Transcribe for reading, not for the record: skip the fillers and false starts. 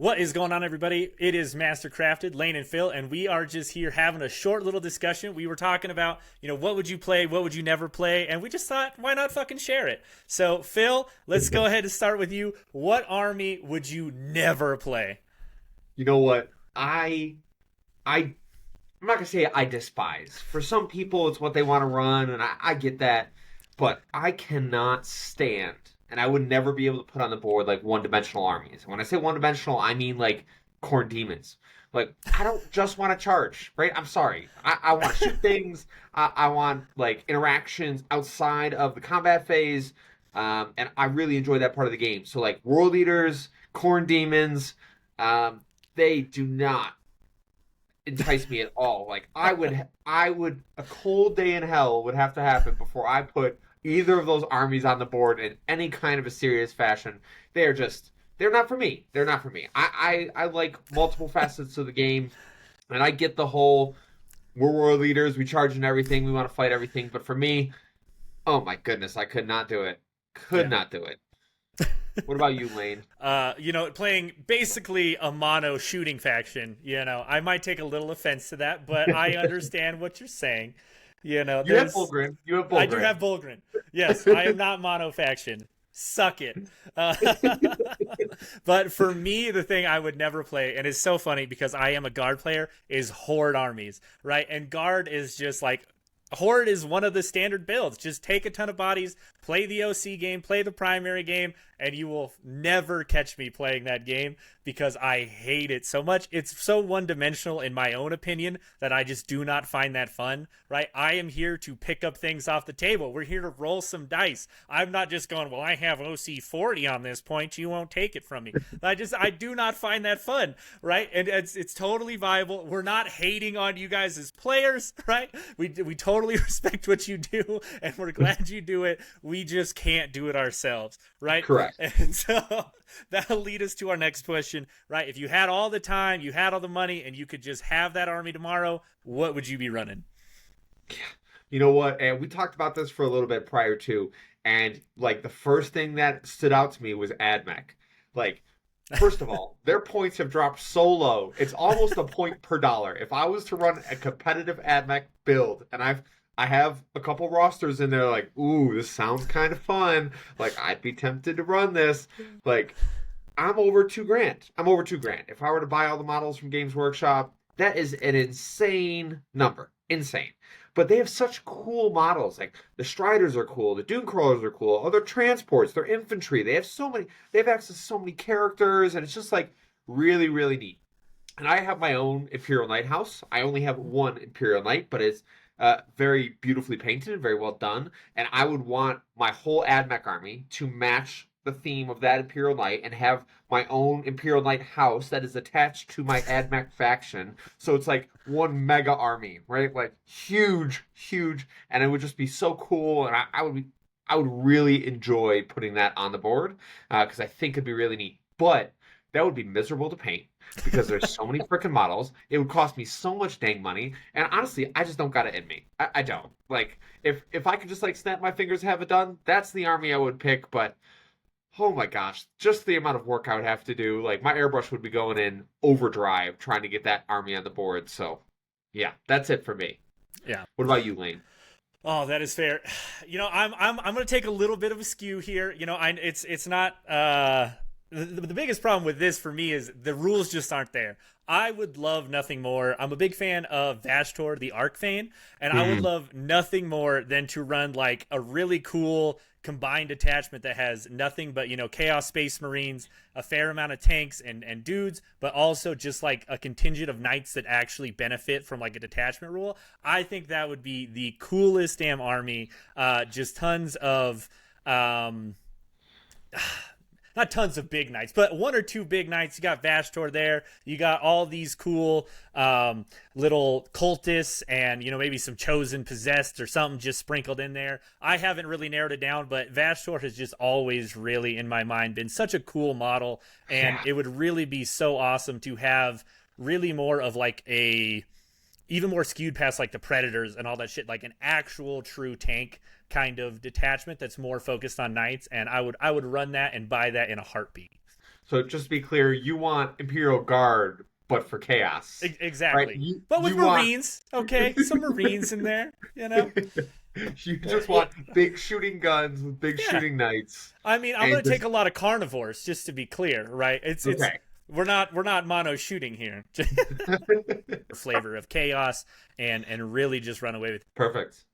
What is going on, everybody? It is Mastercrafted, Lane and Phil, and we are just here having a short little discussion. We were talking about, what would you play, what would you never play, and we just thought, why not fucking share it? So, Phil, let's go ahead and start with you. What army would you never play? You know what? I'm not gonna say I despise. For some people, it's what they want to run, and I get that. But I cannot stand, and I would never be able to put on the board like one-dimensional armies. And when I say one-dimensional, I mean like corn demons. Like I don't just want to charge, right? I'm sorry. I want to shoot things. I want like interactions outside of the combat phase, and I really enjoy that part of the game. So like world eaters, corn demons, they do not entice me at all. Like I would a cold day in hell would have to happen before I put either of those armies on the board in any kind of a serious fashion. They're not for me. They're not for me. I like multiple facets of the game, and I get the whole we're world leaders, we charge in everything, we want to fight everything. But for me, oh my goodness, I could not do it. Could Yeah. not do it. What about you, Lane? Playing basically a mono shooting faction, I might take a little offense to that, but I understand what you're saying. You have Fulgrim. You have I do Fulgrim. have Bulgrin. Yes, I am not mono faction. Suck it. Uh, but for me, the thing I would never play, and it's so funny because I am a guard player, is horde armies, right? And guard is just like horde is one of the standard builds. Just take a ton of bodies, play the OC game, play the primary game, and you will never catch me playing that game because I hate it so much. It's so one-dimensional in my own opinion that I just do not find that fun, right? I am here to pick up things off the table. We're here to roll some dice. I'm not just going, well, I have OC 40 on this point. You won't take it from me. I do not find that fun, right? And it's totally viable. We're not hating on you guys as players, right? We totally respect what you do, and we're glad you do it. We just can't do it ourselves, right? Correct. And so that'll lead us to our next question, right? If you had all the time, you had all the money, and you could just have that army tomorrow, what would you be running? You know what? And we talked about this for a little bit prior to, and like the first thing that stood out to me was AdMech. Like, first of all, their points have dropped so low. It's almost a point per dollar. If I was to run a competitive AdMech build, and I have a couple rosters in there like, ooh, this sounds kind of fun. Like, I'd be tempted to run this. Like, I'm over 2 grand. I'm over 2 grand. If I were to buy all the models from Games Workshop, that is an insane number. Insane. But they have such cool models. Like the Striders are cool, the Dune Crawlers are cool, other transports, their infantry. They have access to so many characters, and it's just like really, really neat. And I have my own Imperial Knight house. I only have one Imperial Knight, but it's very beautifully painted and very well done. And I would want my whole AdMech army to match the theme of that Imperial Knight and have my own Imperial Knight house that is attached to my AdMech faction. So it's like one mega army, right? Like huge, huge, and it would just be so cool. And I would really enjoy putting that on the board because I think it'd be really neat. But that would be miserable to paint because there's so many freaking models. It would cost me so much dang money, and honestly, I just don't got it in me. I don't like if I could just like snap my fingers and have it done. That's the army I would pick, but. Oh my gosh, just the amount of work I would have to do. Like, my airbrush would be going in overdrive trying to get that army on the board. So, yeah, that's it for me. Yeah. What about you, Lane? Oh, that is fair. I'm going to take a little bit of a skew here. It's not the biggest problem with this for me is the rules just aren't there. I would love nothing more. I'm a big fan of Vashtor, the Archfane, and I would love nothing more than to run like a really cool combined attachment that has nothing but, Chaos Space Marines, a fair amount of tanks and dudes, but also just like a contingent of knights that actually benefit from like a detachment rule. I think that would be the coolest damn army. Just tons of not tons of big knights, but one or two big knights. You got Vashtor there. You got all these cool little cultists and, maybe some chosen possessed or something just sprinkled in there. I haven't really narrowed it down, but Vashtor has just always really, in my mind, been such a cool model. And it would really be so awesome to have really more of like even more skewed past like the Predators and all that shit, like an actual true tank kind of detachment that's more focused on knights, and I would run that and buy that in a heartbeat. So just to be clear, you want Imperial Guard, but for chaos, right? Exactly. You But with you want Marines, okay, some Marines in there, you know. you just want big shooting guns with big Yeah. shooting knights, I mean, I'm and gonna take just a lot of carnivores, just to be clear, right? It's okay. we're not mono shooting here. Flavor of chaos and really just run away with. Perfect.